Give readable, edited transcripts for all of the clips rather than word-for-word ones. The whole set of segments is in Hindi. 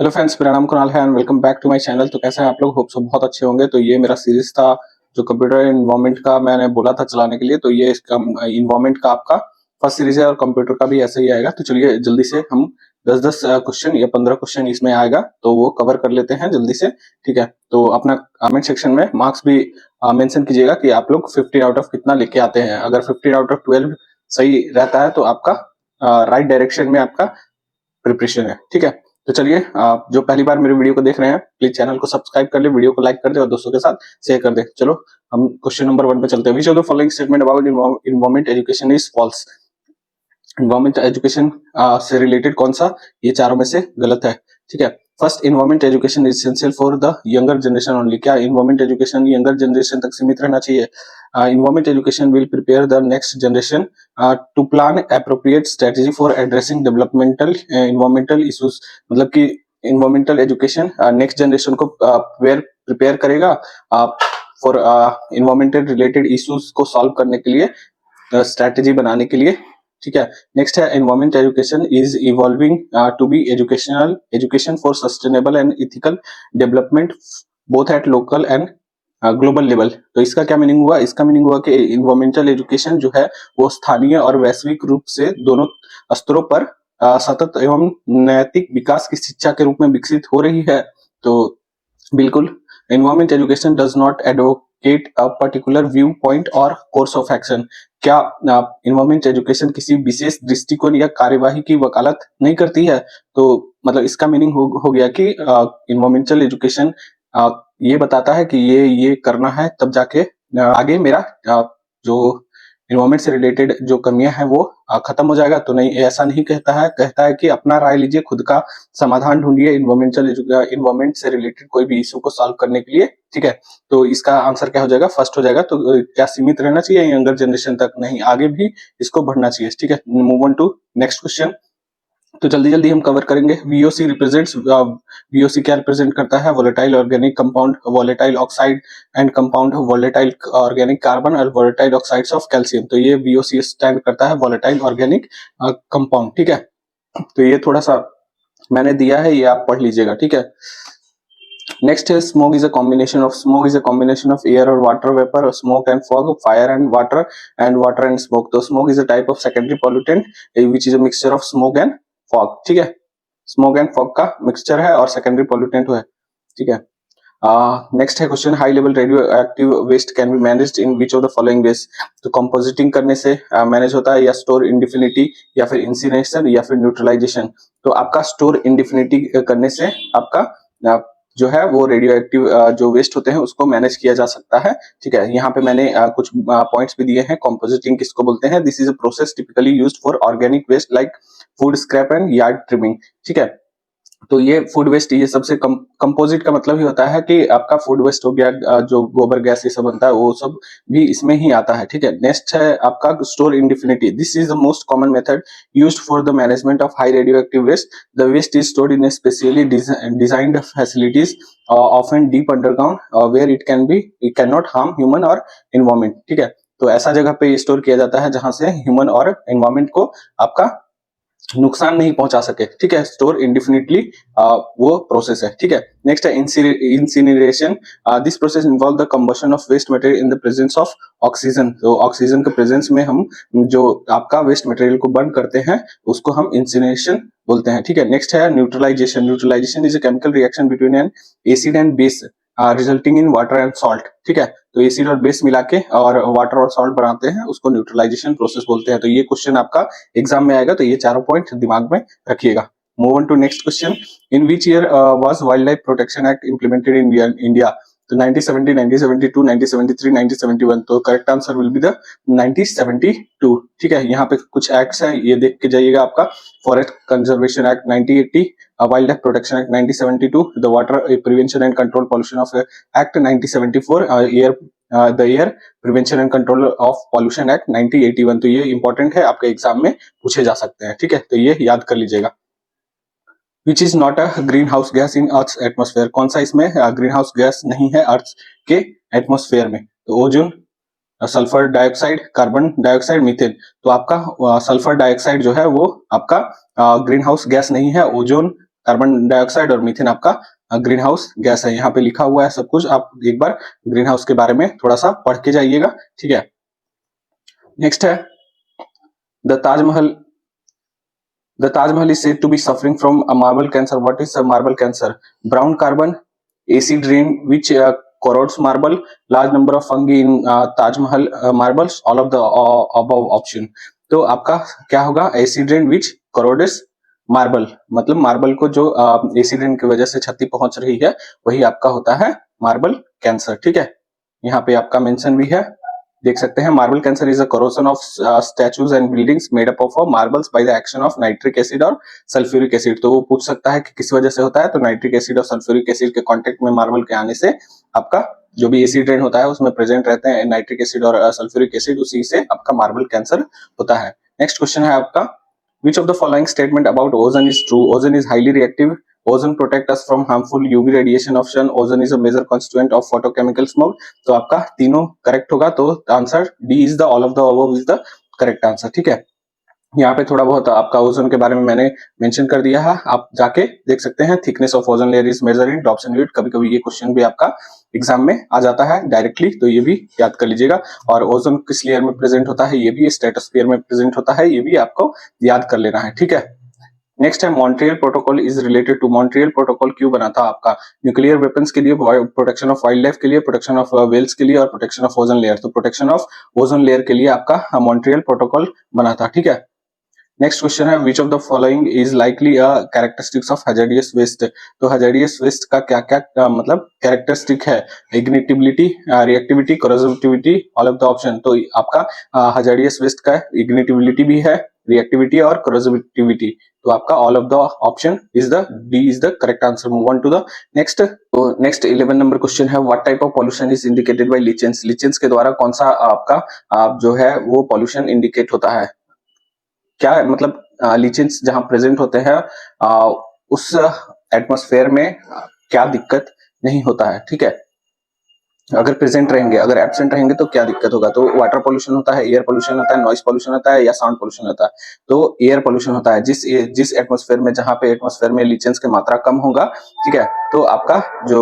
हेलो फ्रेंड्स, मेरा नाम कुणाल है and welcome back to my channel. तो कैसे हैं आप लोग? होप सो बहुत अच्छे होंगे। तो ये मेरा सीरीज था जो कंप्यूटर एनवायरनमेंट का मैंने बोला था चलाने के लिए। तो ये इसका एनवायरनमेंट का आपका फर्स्ट सीरीज है और कंप्यूटर का भी ऐसे ही आएगा। तो चलिए जल्दी से हम 10-10 क्वेश्चन या 15 क्वेश्चन इसमें आएगा तो वो कवर कर लेते हैं जल्दी से। ठीक है, तो अपना कमेंट सेक्शन में मार्क्स भी मेंशन कीजिएगा कि आप लोग 15 आउट ऑफ कितना लेके आते हैं। अगर 15 आउट ऑफ 12 सही रहता है तो आपका राइट डायरेक्शन में आपका प्रिपरेशन है। ठीक है, तो चलिए आप जो पहली बार मेरे वीडियो को देख रहे हैं प्लीज चैनल को सब्सक्राइब कर ले, वीडियो को लाइक कर दे और दोस्तों के साथ शेयर कर दे। चलो हम क्वेश्चन नंबर 1 पे चलते हैं। Which of the following statement about environment education is false? Environment education से रिलेटेड कौन सा ये चारों में से गलत है? ठीक है, first, environment education is essential for the younger generation only. क्या एनवायरमेंट एजुकेशन यंगर जनरेशन तक सीमित रहना चाहिए? Environment education will prepare the next generation to plan appropriate strategy for addressing developmental environmental issues. मतलब कि एनवायरमेंटल एजुकेशन नेक्स्ट जनरेशन को प्रिपेयर करेगा फॉर एनवायरमेंटल रिलेटेड इश्यूज को सॉल्व करने के लिए, स्ट्रेटेजी बनाने के लिए। ठीक है, नेक्स्ट है environment education is evolving to be education for sustainable and ethical development both at local and global level. तो इसका क्या मीनिंग हुआ? इसका मीनिंग हुआ कि एनवायरमेंटल एजुकेशन जो है वो स्थानीय और वैश्विक रूप से दोनों स्तरों पर सतत एवं नैतिक विकास की शिक्षा के रूप में विकसित हो रही है। तो बिल्कुल, environment education does not advocate a particular view point और कोर्स ऑफ एक्शन। क्या एनवायरमेंट एजुकेशन किसी विशेष दृष्टिकोण या कार्यवाही की वकालत नहीं करती है? तो मतलब इसका मीनिंग हो गया कि एनवायरमेंटल एजुकेशन ये बताता है कि ये करना है तब जाके आगे मेरा जो एनवायरमेंट से रिलेटेड जो कमियां हैं वो खत्म हो जाएगा। तो नहीं, ऐसा नहीं कहता है। कहता है कि अपना राय लीजिए, खुद का समाधान ढूंढिए एनवायरमेंट से रिलेटेड कोई भी इशू को सॉल्व करने के लिए। ठीक है, तो इसका आंसर क्या हो जाएगा? फर्स्ट हो जाएगा। तो क्या सीमित रहना चाहिए यंगर जनरेशन तक? नहीं, आगे भी इसको बढ़ना चाहिए। ठीक है, move on to next question. तो जल्दी जल्दी हम कवर करेंगे। वीओसी रिप्रेजेंट्स, वीओसी क्या रिप्रेजेंट करता है? Volatile organic compound, volatile oxide and compound, volatile organic carbon और वोलेटाइल ऑक्साइड्स ऑफ कैल्शियम। तो ये वीओसी स्टैंड करता है वोलेटाइल ऑर्गेनिक कंपाउंड। ठीक है, तो ये थोड़ा सा मैंने दिया है, ये आप पढ़ लीजिएगा। ठीक है, नेक्स्ट है smoke is a combination of air और water vapour, smoke and fog, fire and water and smoke. तो smoke is a type of secondary pollutant which is a mixture of smoke and fog. ठीक है, स्मोक एंड फॉग का मिक्सचर है और सेकेंडरी पॉल्यूटेंट है। ठीक है, नेक्स्ट है question, high level radio active waste can be managed in which of the following ways? तो कंपोजिटिंग करने से मैनेज होता है, या स्टोर इंडिफिनिटी, या फिर इंसिनेशन, या फिर न्यूट्रलाइजेशन। तो आपका स्टोर इंडिफिनिटी करने से आपका जो है वो रेडियो एक्टिव जो वेस्ट होते हैं उसको मैनेज किया जा सकता है। ठीक है, यहाँ पे मैंने कुछ पॉइंट्स भी दिए हैं। कंपोजिटिंग किसको बोलते हैं? This is a process typically used for organic waste like food scrap and yard trimming. ठीक है, तो ये फूड वेस्ट, ये सबसे कंपोजिट का मतलब ही होता है कि आपका फूड वेस्ट हो गया, जो गोबर गैस ये सब बनता है वो सब भी इसमें ही आता है। ठीक है, नेक्स्ट है आपका store indefinitely. This is the most common method used for the management of high radio active waste. The waste is stored in specially designed facilities often deep underground where it can not harm human और एनवायरमेंट। ठीक है, तो ऐसा जगह पे स्टोर किया जाता है जहां से ह्यूमन और एनवायरमेंट को आपका नुकसान नहीं पहुंचा सके। ठीक है, स्टोर इंडिफिनिटली वो प्रोसेस है। ठीक है, नेक्स्ट है incineration. This process involve the combustion of waste material in the presence of oxygen. तो ऑक्सीजन के प्रेजेंस में हम जो आपका वेस्ट मटेरियल को बर्न करते हैं उसको हम इंसिनरेशन बोलते हैं। ठीक है, नेक्स्ट है neutralization. Neutralization is a chemical reaction between an acid and base resulting in water and salt. ठीक है, तो एसिड और बेस मिला के और वाटर और सॉल्ट बनाते हैं, उसको न्यूट्रलाइजेशन प्रोसेस बोलते हैं। तो ये क्वेश्चन आपका एग्जाम में आएगा, तो ये चारों पॉइंट दिमाग में रखिएगा। Move on to next question. In which year was wildlife protection act implemented in India? तो 1970, 1972, 1973, 1971। तो correct answer will be the 1972। ठीक है, यहाँ पे कुछ एक्ट्स हैं, ये देख के जाइएगा। आपका forest conservation act 1980, wild life protection act 1972, the water prevention and control pollution of act 1974, the air prevention and control of pollution act 1981। तो ये इंपॉर्टेंट है, आपके एग्जाम में पूछे जा सकते हैं। ठीक है, तो ये याद कर लीजिएगा। Which is not a green house gas in earth atmosphere? कौन सा इसमें ग्रीन हाउस गैस नहीं है अर्थ के एटमोस्फेयर में? तो ozone, sulphur dioxide, carbon dioxide, methane. तो आपका सल्फर डाइऑक्साइड जो है वो आपका ग्रीन हाउस गैस नहीं है, ओजोन, कार्बन डाइऑक्साइड और मीथेन आपका ग्रीन हाउस गैस है। यहाँ पे लिखा हुआ है सब कुछ, आप एक बार ग्रीन हाउस के बारे में थोड़ा सा पढ़ के जाइएगा, ठीक है। नेक्स्ट है the Taj Mahal. The Taj Mahal is said to be suffering from a marble cancer. What is a marble cancer? Brown carbon, acid rain which corrodes marble, large number of fungi in Taj Mahal marbles, all of the above option. तो आपका क्या होगा? एसिड रेन विच करोडेस मार्बल, मतलब मार्बल को जो एसिड रेन की वजह से क्षति पहुंच रही है वही आपका होता है मार्बल कैंसर, ठीक है। यहाँ पे आपका मेंशन भी है, देख सकते हैं। Marble cancer is a corrosion of statues and buildings made up of marbles by the action of nitric acid और सल्फ्यूरिक एसिड। तो वो पूछ सकता है कि किस वजह से होता है, तो नाइट्रिक एसिड और सल्फ्यूरिक एसिड के कांटेक्ट में मार्बल के आने से आपका जो भी एसिड रेन होता है उसमें प्रेजेंट रहते हैं नाइट्रिक एसिड और सल्फ्यूरिक एसिड, उसी से आपका मार्बल कैंसर होता है। नेक्स्ट क्वेश्चन है आपका, which of the following statement about ozone is true? Ozone is highly reactive. Ozone protect us from harmful UV radiation of sun. Ozone is a major constituent of photochemical smoke. तो आपका तीनों करेक्ट होगा, तो answer D is the all of the above is the correct answer, ठीक है। यहाँ पे थोड़ा बहुत आपका ओजोन के बारे में मैंने मेंशन कर दिया है, आप जाके देख सकते हैं। Thickness of ozone layer is measured in Dobson unit. कभी कभी ये क्वेश्चन भी आपका एग्जाम में आ जाता है डायरेक्टली, तो ये भी याद कर लीजिएगा। और ओजोन किस लेयर में प्रेजेंट होता है, ये भी स्ट्रेटोस्फीयर में प्रेजेंट होता है, ये भी आपको याद कर लेना है, ठीक है। नेक्स्ट है Montreal protocol is related to. Montreal protocol क्यों बना था आपका? न्यूक्लियर वेपन्स के लिए, प्रोटेक्शन ऑफ वाइल्ड लाइफ के लिए, प्रोटेक्शन ऑफ वेल्स के लिए और प्रोटेक्शन ऑफ ओजोन लेयर। तो प्रोटेक्शन ऑफ ओजोन लेयर के लिए आपका मॉन्ट्रियल प्रोटोकॉल बना था, ठीक है। नेक्स्ट क्वेश्चन है, which of the following is likely a characteristics of hazardous waste. तो हैजार्डियस वेस्ट का क्या क्या मतलब कैरेक्टरिस्टिक है? Ignitability, reactivity, corrosivity, all of the option. तो आपका हैजार्डियस वेस्ट का इग्निटिबिलिटी भी है, रिएक्टिविटी और कोरोसिविटी। तो आपका all of the option is the D is the correct answer. Move on to the next. तो नेक्स्ट 11 नंबर क्वेश्चन है, what type of pollution is indicated by lichens. Lichens के द्वारा कौन सा आपका जो है वो पॉल्यूशन इंडिकेट होता है? क्या मतलब लीचेंस जहां प्रेजेंट होते हैं उस एटमॉस्फेयर में क्या दिक्कत नहीं होता है, ठीक है। अगर प्रेजेंट रहेंगे, अगर एब्सेंट रहेंगे तो क्या दिक्कत होगा? तो वाटर पोल्यूशन होता है, एयर पोल्यूशन होता है, नॉइस पोल्यूशन होता है या साउंड पोल्यूशन होता है? तो एयर पोल्यूशन होता है। जिस एटमॉस्फेयर में, जहां पे एटमॉस्फेयर में लीचेंस की मात्रा कम होगा, ठीक है, तो आपका जो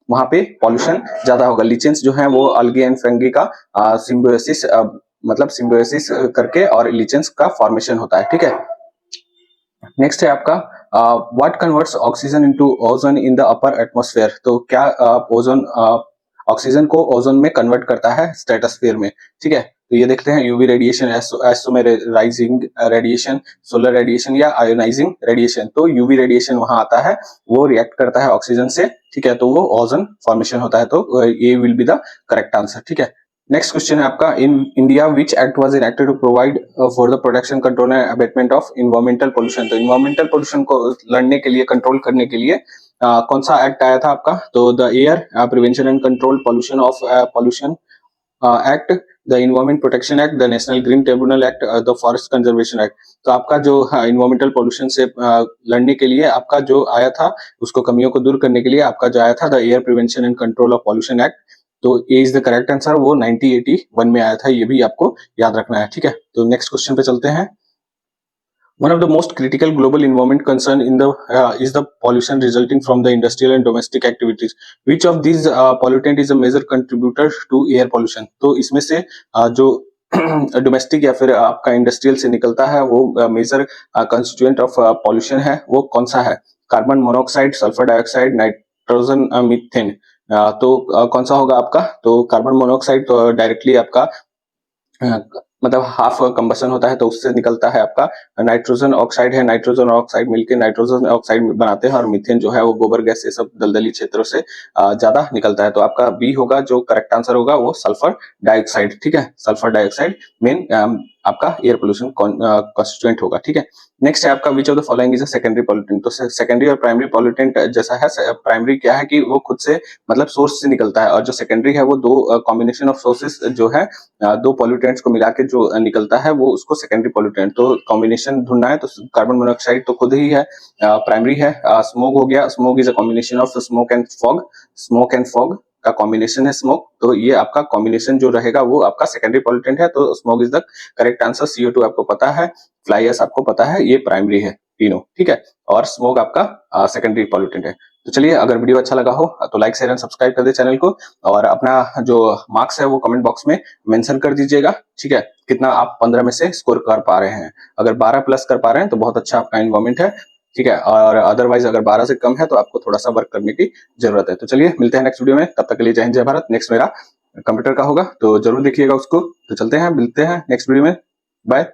वहां पे पॉल्यूशन ज्यादा होगा। लीचेंस जो है वो अलगी एंड फंगी का सिम्बियोसिस मतलब सिम्बियोसिस करके और लिचेंस का फॉर्मेशन होता है, ठीक है। नेक्स्ट है आपका what converts oxygen into ozone in the upper atmosphere. तो क्या ओजोन ऑक्सीजन को ओजोन में कन्वर्ट करता है स्ट्रेटोस्फीयर में, ठीक है। तो ये देखते हैं, UV radiation, isomerizing radiation, solar radiation या आयोनाइजिंग रेडिएशन। तो यूवी रेडिएशन वहां आता है, वो रिएक्ट करता है ऑक्सीजन से, ठीक है, तो वो ओजोन फॉर्मेशन होता है। तो ये will be the correct answer, ठीक है। नेक्स्ट क्वेश्चन है आपका, in India which act was enacted to provide for the protection, control and abatement of environmental pollution. तो इन्वायरमेंटल पोल्यूशन को लड़ने के लिए, कंट्रोल करने के लिए कौन सा एक्ट आया था आपका? तो the air prevention and control pollution of pollution act, the environment protection act, the national green tribunal act, the forest conservation act. तो आपका जो इन्वायरमेंटल पोल्यूशन से लड़ने के लिए आपका जो आया था, उसको कमियों को दूर करने के लिए आपका जो आया था the air prevention and control of pollution act. तो ए इज द करेक्ट आंसर, वो 1981 में आया था, ये भी आपको याद रखना है, ठीक है। तो नेक्स्ट क्वेश्चन पे चलते हैं। One of the most critical global environment concern is the pollution resulting from the industrial and domestic activities. Which of these pollutant is a major contributor to air pollution? तो इसमें से जो डोमेस्टिक या फिर आपका इंडस्ट्रियल से निकलता है वो मेजर कंस्टिट्यूएंट ऑफ पॉल्यूशन है, वो कौन सा है? Carbon monoxide, sulphur dioxide, nitrogen, methane. तो कौन सा होगा आपका? तो कार्बन मोनोऑक्साइड तो डायरेक्टली आपका मतलब हाफ कंबसन होता है, तो उससे निकलता है आपका नाइट्रोजन ऑक्साइड है। नाइट्रोजन ऑक्साइड मिलकर नाइट्रोजन ऑक्साइड बनाते हैं, और मीथेन जो है वो गोबर गैस से सब दलदली क्षेत्रों से ज्यादा निकलता है। तो आपका बी होगा जो करेक्ट आंसर होगा, वो सल्फर डाइऑक्साइड, ठीक है। सल्फर डाइऑक्साइड मेन आपका एयर पोल्यूशन कॉन्स्टिट्यूएंट होगा, ठीक है। नेक्स्ट है आपका, विच of the following is a secondary pollutant. तो सेकेंडरी और प्राइमरी पॉल्यूटेंट जैसा है, प्राइमरी क्या है कि वो खुद से मतलब सोर्स से निकलता है, और जो सेकेंडरी है वो दो कॉम्बिनेशन ऑफ सोर्सेस जो है, दो पॉल्यूटेंट्स को मिला के जो निकलता है वो उसको सेकेंडरी पॉल्यूटेंट। तो कॉम्बिनेशन ढूंढना है तो कार्बन मोनोऑक्साइड तो खुद ही है, प्राइमरी है। स्मोक हो गया, smoke is a combination of smoke and fog, smoke and fog का कॉम्बिनेशन है स्मोक। तो ये आपका कॉम्बिनेशन जो रहेगा वो आपका सेकेंडरी पॉल्यूटेंट है, तो smoke is the correct answer. CO2 आपको पता है, फ्लाई एश आपको पता है, ये प्राइमरी है। तीनों, ठीक है। और स्मोक आपका सेकेंडरी पॉल्यूटेंट है। तो चलिए, अगर वीडियो अच्छा लगा हो तो लाइक शेयर एंड सब्सक्राइब कर दे चैनल को, और अपना जो मार्क्स है वो कमेंट बॉक्स में मेंशन कर दीजिएगा, ठीक है। कितना आप 15 में से स्कोर कर पा रहे हैं। अगर 12 प्लस कर पा रहे हैं तो बहुत अच्छा आपका एनवायरमेंट है, ठीक है। और अदरवाइज अगर 12 से कम है तो आपको थोड़ा सा वर्क करने की जरूरत है। तो चलिए, मिलते हैं नेक्स्ट वीडियो में, तब तक के लिए जय हिंद जय भारत। नेक्स्ट मेरा कंप्यूटर का होगा तो जरूर देखिएगा उसको। तो चलते हैं, मिलते हैं नेक्स्ट वीडियो में, बाय।